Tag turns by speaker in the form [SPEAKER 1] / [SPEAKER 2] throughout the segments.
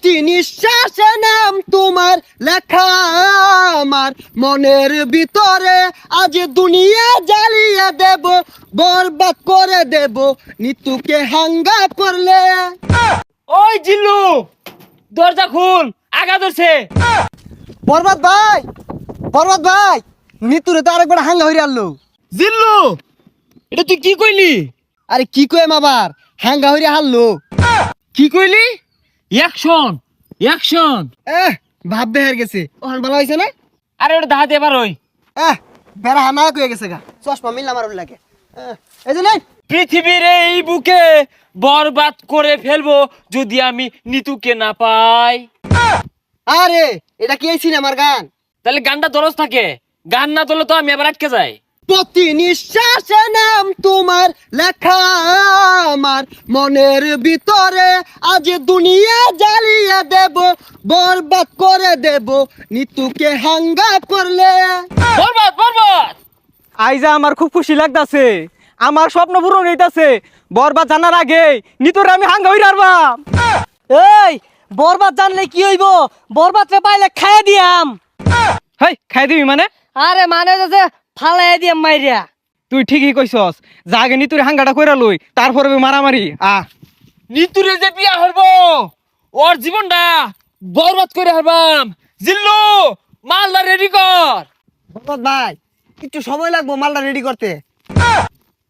[SPEAKER 1] প্রতি নিঃশ্বাসে নাম তোমার লেখা আমার মনের ভিতরে, আজ দুনিয়া জ্বালিয়ে দেব, বরবাদ করে দেব নিতুকে হাঙ্গা করলে।
[SPEAKER 2] ওই জিল্লু, দরজা খুল, আগা ধরছে।
[SPEAKER 1] বরবাদ ভাই, বরবাদ ভাই, নিতুরে তো আরেকবার হাঙ্গা হইরে আনলো।
[SPEAKER 2] জিল্লু, এটা তুই কি কইলি?
[SPEAKER 1] আরে কি কইম আবার, হাঙ্গা হইরে হারলো।
[SPEAKER 2] কি কইলি? Action, action.
[SPEAKER 1] ভাব বেহার গেছে, ওখান ভালো হয়েছে না?
[SPEAKER 2] আরে ওটা দাহাতে এবার ওই
[SPEAKER 1] বেড়া হানা কয়ে গেছে গা, চশমা মিললাম আর লাগে। এই যে নেই,
[SPEAKER 2] পৃথিবীর এই বুকে বরবাদ করে ফেলবো যদি আমি নিতুকে না পাই।
[SPEAKER 1] আরে এটা কি এই সিনেমার গান?
[SPEAKER 2] তাহলে গানটা দরজ থাকে, গান না তোলে তো আমি এবার আটকে যাই।
[SPEAKER 1] প্রতি নিঃশ্বাসে নাম তোমার লেখা আমার মনের ভিতরে, আজ দুনিয়া জ্বালিয়ে দেব, বরবাদ করে দেব নিতুকে হাঙ্গা করলে।
[SPEAKER 2] বরবাদ, বরবাদ।
[SPEAKER 3] আইজা আমার খুব খুশি লাগতাছে, আমার স্বপ্ন পূরণ হইতাছে। বরবাদ জানার আগে নিতরে আমি হাঙ্গা হই রারবাম।
[SPEAKER 4] এই বরবাদ জানলে কি হইব? বরবাদ রে পাইলে খাইয়া দিয়াম।
[SPEAKER 3] হেই খাই দিবি মানে?
[SPEAKER 4] আরে মানে যে ফালাই দিয়াম মাইরিয়া।
[SPEAKER 3] তুই ঠিকই কইছস, যা আগে নিতুরে হাঙ্গাটা কইরা লই, তারপরে মারামারি।
[SPEAKER 2] নিতুরে যে বিয়া হইব, ওর জীবনটা বরবাদ করে হারবাম। জিল্লু, মালদা রেডি কর।
[SPEAKER 1] বরবাদ ভাই, একটু সময় লাগবো মালটা রেডি করতে।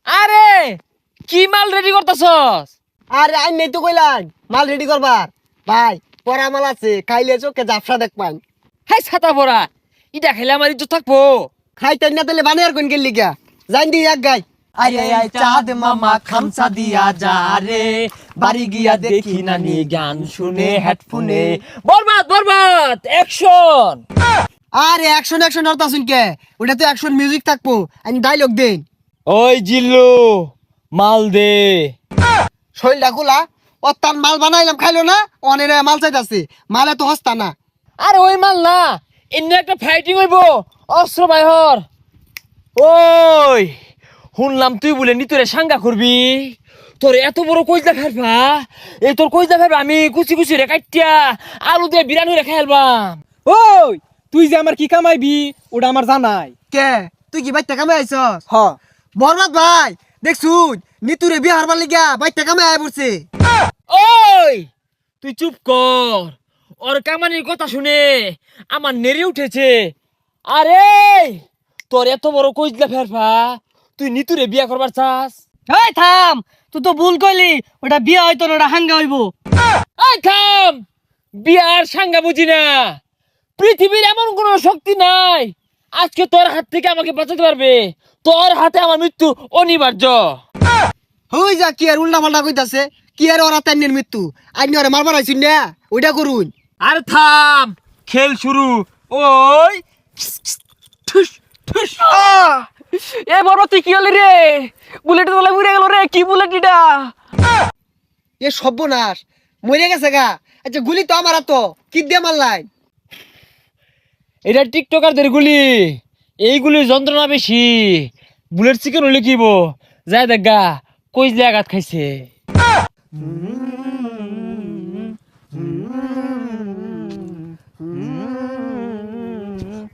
[SPEAKER 2] আরে কি মাল রেডি করতেছস?
[SPEAKER 1] আরে আই নেই তো কইলাম মাল রেডি করবার। ভাই পরা মাল আছে, খাইলে চোখে জাফসা দেখবান।
[SPEAKER 2] হাই ছাতা পড়া, ইটা খেলে আমার ইজ্জত থাকবো।
[SPEAKER 1] খাইতেন না তাহলে বানিয়ার কোন গেলি গা, জান দি এক গাই।
[SPEAKER 2] আরে আয় চাঁদ মামা খামসা দিয়া যা রে, বাড়ি গিয়া দেখি নানি গান শুনে হেডফোনে। বরবাদ, বরবাদ, অ্যাকশন।
[SPEAKER 1] আরে অ্যাকশন অ্যাকশন আর তাসুন কে, ওটা তো অ্যাকশন মিউজিক থাকবো, আমি ডায়লগ দেন।
[SPEAKER 2] ওই জিল্লু, মাল দে।
[SPEAKER 1] শৈলটা খোলা, ও তার মাল বানাইলাম খাইলো না, অনেক মাল চাইতাছে, মালে তো হস্তা না।
[SPEAKER 2] আরে ওই মাল না, এমনি একটা ফাইটিং হইব, অস্ত্র বাইহর। ওই শুনলাম তুই বলে নিতরে সাঙ্গা করবি, তোর এত বড় কইজা ফেলবা, এই তোর কইজা ফেলবা আমি কুচি কুচি রে কাটিয়া আলু দিয়ে বিরানি রে খাইলবাম।
[SPEAKER 3] ওই তুই যে আমার কি কামাইবি ওটা আমার জানাই।
[SPEAKER 1] কে তুই কি বাইতে কামে আইছস?
[SPEAKER 3] হ,
[SPEAKER 1] বরবাদ ভাই দেখছুন নিতুরে বিয়ে হারবার লিগা বাইতে কামে আয় পড়ছে।
[SPEAKER 2] ওই তুই চুপ কর, ওর কামানির কথা শুনে আমার নেড়ে উঠেছে। আরে তোর এত বড় কইজলা ফেরফা, তুই নিতুরে বিয়া করবার চাস?
[SPEAKER 4] এই থাম, তুই তো ভুল কইলি, ওটা বিয়া হইতো না, ওটা হাঙ্গা হইব।
[SPEAKER 2] এই থাম, বিয়ার সাঙ্গা বুঝি না। পৃথিবীর এমন কোন শক্তি নাই আজকে তোর হাত থেকে আমাকে বাঁচাতে পারবে। তোর হাতে আমার মৃত্যু অনিবার্য।
[SPEAKER 1] হই যা কি আর উল্টা পাল্টা কইতাছে, কি আর ওরা তাইনের মৃত্যু, আইনি ওরা মারবার আইছুন না, ওইটা করুন।
[SPEAKER 2] আরে থাম, খেল শুরু। ওই ঠুস ঠুস।
[SPEAKER 3] এ বরবাদ তুই কি হলি রে? বুলেট তোলা উড়ে গেল রে, কি বুলেট এটা?
[SPEAKER 1] এ সর্বনাশ, মরে গেছে গা। আচ্ছা গুলি তো আমার তো কি দিয়ে মারলাই?
[SPEAKER 2] এটা টিকটকারদের গুলি, এইগুলির যন্ত্রণা বেশি। বুলেট চিকেন হলে কিব যায় দেখা কইজলে আঘাত খাইছে।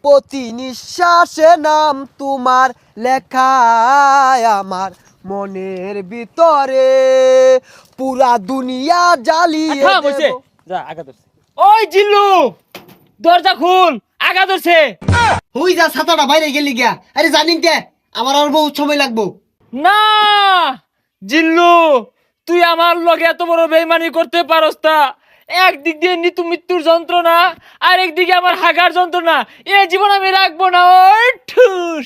[SPEAKER 1] প্রতি নিঃশ্বাসে নাম তোমার লেখা আমার মনের ভিতরে, পুরা দুনিয়া জ্বালিয়ে
[SPEAKER 2] থাম হইছে,
[SPEAKER 1] দেব।
[SPEAKER 2] যা আঘাত ধরছে। ওই জিল্লু, দরজা খুল, আঘাত ধরছে।
[SPEAKER 1] হই যা ছাতাটা বাইরে গেলি গা। আরে জানিন কে আমার আর বহুত সময় লাগবো।
[SPEAKER 2] না জিল্লু, তুই আমার লগে এত বড় বেইমানি করতে পারস না। একদিক দিয়ে নিতু মৃত্যুর যন্ত্রণা, আর একদিকে আমার হাগার যন্ত্রণা, এ জীবন আমি রাখবো না। ওই ঠুস।